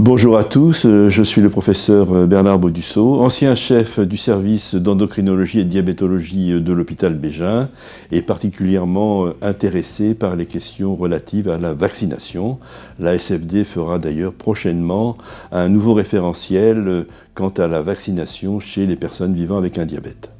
Bonjour à tous, je suis le professeur Bernard Baudusseau, ancien chef du service d'endocrinologie et de diabétologie de l'hôpital Bégin et particulièrement intéressé par les questions relatives à la vaccination. La SFD fera d'ailleurs prochainement un nouveau référentiel quant à la vaccination chez les personnes vivant avec un diabète.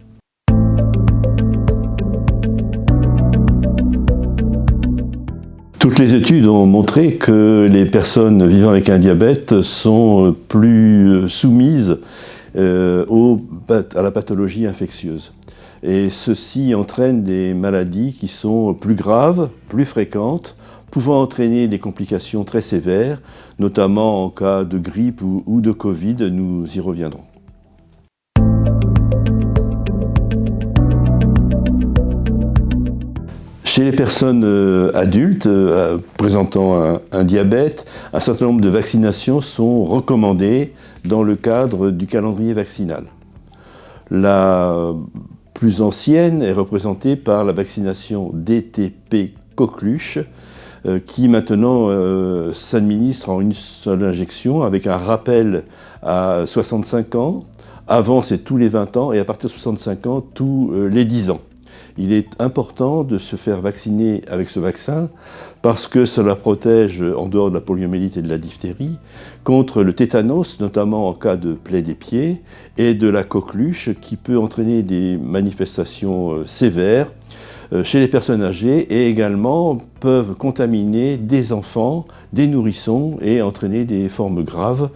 Toutes les études ont montré que les personnes vivant avec un diabète sont plus soumises à la pathologie infectieuse. Et ceci entraîne des maladies qui sont plus graves, plus fréquentes, pouvant entraîner des complications très sévères, notamment en cas de grippe ou de Covid, nous y reviendrons. Chez les personnes adultes présentant un diabète, un certain nombre de vaccinations sont recommandées dans le cadre du calendrier vaccinal. La plus ancienne est représentée par la vaccination DTP coqueluche, qui maintenant s'administre en une seule injection avec un rappel à 65 ans. Avant, c'est tous les 20 ans et à partir de 65 ans, tous les 10 ans. Il est important de se faire vacciner avec ce vaccin parce que cela protège, en dehors de la poliomyélite et de la diphtérie, contre le tétanos, notamment en cas de plaie des pieds, et de la coqueluche qui peut entraîner des manifestations sévères chez les personnes âgées et également peuvent contaminer des enfants, des nourrissons et entraîner des formes graves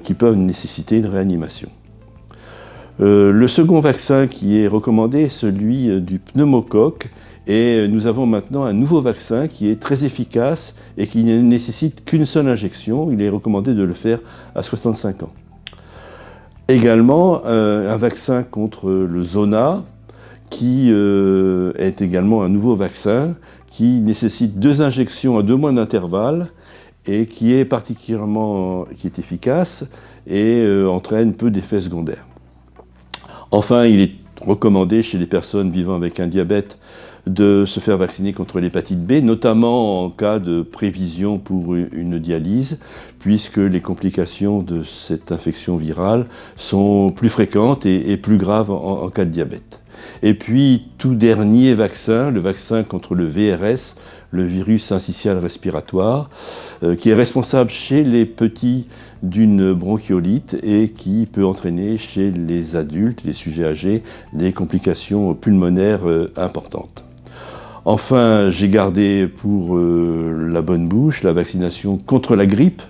qui peuvent nécessiter une réanimation. Le second vaccin qui est recommandé est celui du pneumocoque et nous avons maintenant un nouveau vaccin qui est très efficace et qui ne nécessite qu'une seule injection. Il est recommandé de le faire à 65 ans. Également un vaccin contre le zona qui est également un nouveau vaccin qui nécessite 2 injections à 2 mois d'intervalle et qui est efficace et entraîne peu d'effets secondaires. Enfin, il est recommandé chez les personnes vivant avec un diabète de se faire vacciner contre l'hépatite B, notamment en cas de prévision pour une dialyse, puisque les complications de cette infection virale sont plus fréquentes et plus graves en cas de diabète. Et puis, tout dernier vaccin, le vaccin contre le VRS, le virus syncytial respiratoire, qui est responsable chez les petits d'une bronchiolite et qui peut entraîner chez les adultes, les sujets âgés, des complications pulmonaires importantes. Enfin, j'ai gardé pour la bonne bouche la vaccination contre la grippe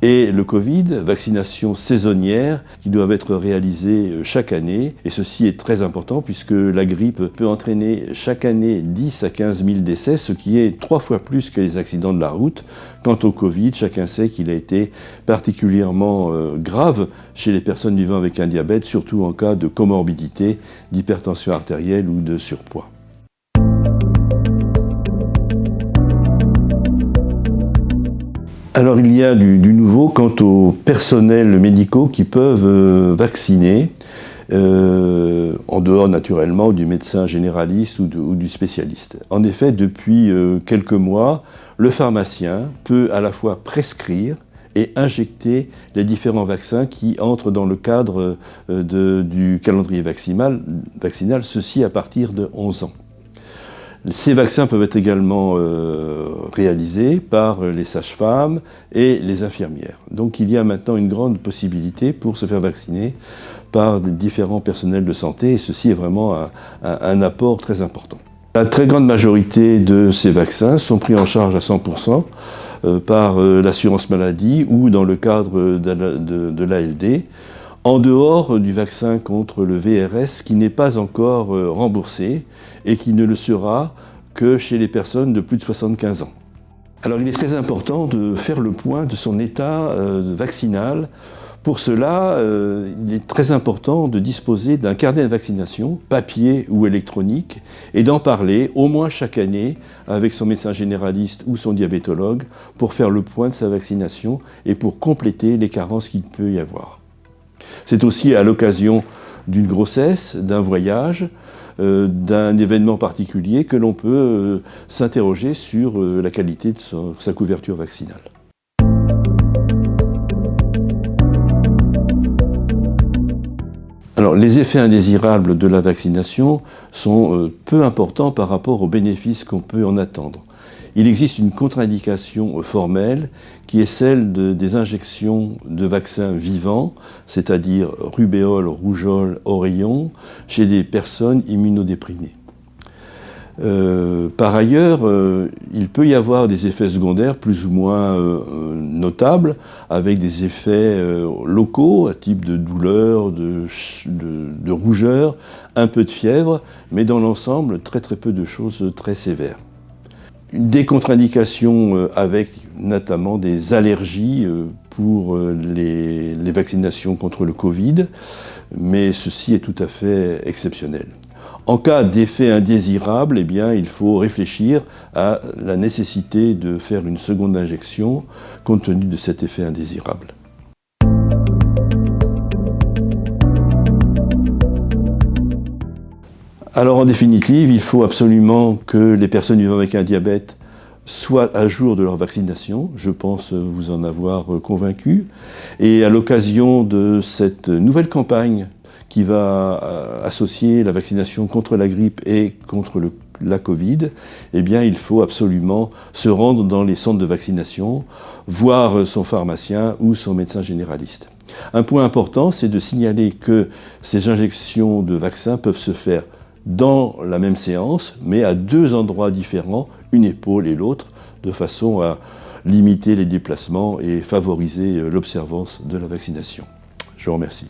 et le Covid, vaccination saisonnière qui doivent être réalisées chaque année. Et ceci est très important puisque la grippe peut entraîner chaque année 10 à 15 000 décès, ce qui est 3 fois plus que les accidents de la route. Quant au Covid, chacun sait qu'il a été particulièrement grave chez les personnes vivant avec un diabète, surtout en cas de comorbidité, d'hypertension artérielle ou de surpoids. Alors il y a du nouveau quant aux personnels médicaux qui peuvent vacciner, en dehors naturellement du médecin généraliste ou du spécialiste. En effet, depuis quelques mois, le pharmacien peut à la fois prescrire et injecter les différents vaccins qui entrent dans le cadre du calendrier vaccinal, ceci à partir de 11 ans. Ces vaccins peuvent être également réalisés par les sages-femmes et les infirmières. Donc il y a maintenant une grande possibilité pour se faire vacciner par différents personnels de santé et ceci est vraiment un apport très important. La très grande majorité de ces vaccins sont pris en charge à 100% par l'assurance maladie ou dans le cadre de l'ALD, en dehors du vaccin contre le VRS qui n'est pas encore remboursé et qui ne le sera que chez les personnes de plus de 75 ans. Alors il est très important de faire le point de son état vaccinal. Pour cela, il est très important de disposer d'un carnet de vaccination, papier ou électronique, et d'en parler au moins chaque année avec son médecin généraliste ou son diabétologue pour faire le point de sa vaccination et pour compléter les carences qu'il peut y avoir. C'est aussi à l'occasion d'une grossesse, d'un voyage, d'un événement particulier que l'on peut s'interroger sur la qualité de sa couverture vaccinale. Alors, les effets indésirables de la vaccination sont peu importants par rapport aux bénéfices qu'on peut en attendre. Il existe une contre-indication formelle qui est celle des injections de vaccins vivants, c'est-à-dire rubéole, rougeole, oreillon, chez des personnes immunodéprimées. Par ailleurs, il peut y avoir des effets secondaires plus ou moins notables, avec des effets locaux, à type de douleur, de rougeur, un peu de fièvre, mais dans l'ensemble, très peu de choses très sévères. Des contre-indications avec notamment des allergies pour les vaccinations contre le Covid, mais ceci est tout à fait exceptionnel. En cas d'effet indésirable, eh bien, il faut réfléchir à la nécessité de faire une seconde injection compte tenu de cet effet indésirable. Alors en définitive, il faut absolument que les personnes vivant avec un diabète soient à jour de leur vaccination, je pense vous en avoir convaincu. Et à l'occasion de cette nouvelle campagne qui va associer la vaccination contre la grippe et contre la Covid, eh bien il faut absolument se rendre dans les centres de vaccination, voir son pharmacien ou son médecin généraliste. Un point important, c'est de signaler que ces injections de vaccins peuvent se faire dans la même séance, mais à deux endroits différents, une épaule et l'autre, de façon à limiter les déplacements et favoriser l'observance de la vaccination. Je vous remercie.